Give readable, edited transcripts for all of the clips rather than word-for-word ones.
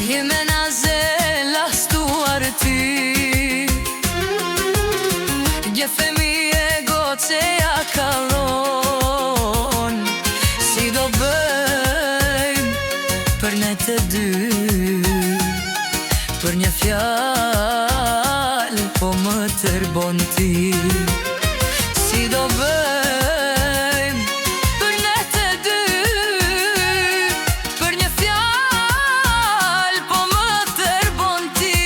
Jemena zela stuar ty Gjefemi e goce ja kalon Si do bëjmë për ne të dy Për një fjalë po më tërbon ti Si do bëjmë për ne të dy Për një fjalë po më tërbon ti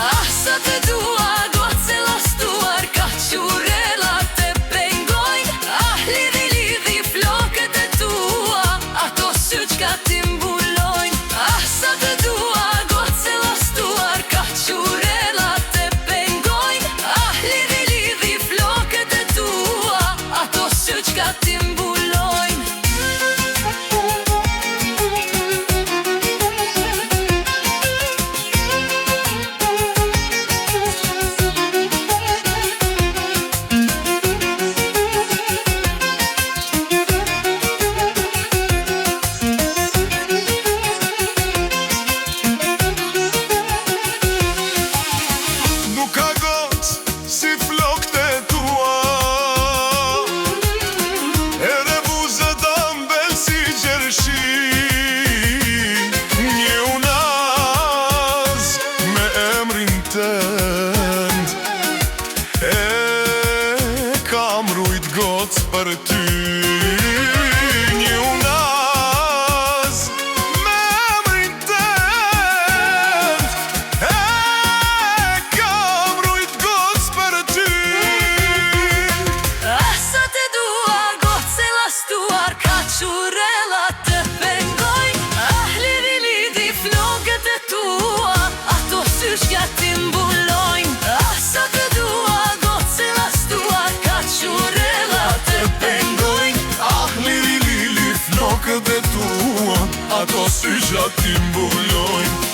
Ah, sa të dua, goce lastuar Ka qurela të pengojnë Ah, lidhi flokët e tua Ato sy qka ti mbulojnë Ah, sa të dua, goce lastuar Ka qurela të pengojnë Ah, lidhi flokët e tua Ato sy qka ti mbulojnë Kam rujt goc për ty Një unaz me emrin tënd Kam rujt goc për ty Ah, sa të dua, goce lastuar Ka qurela të pengojnë Ah, lidhi flokët e tua Ato sy qka ti mbulojnë Ah, sa të dua, goce lastuar Ka qurela të pengojnë Ah, lidhi flokët e tua Ato sy qka ti mbulojnë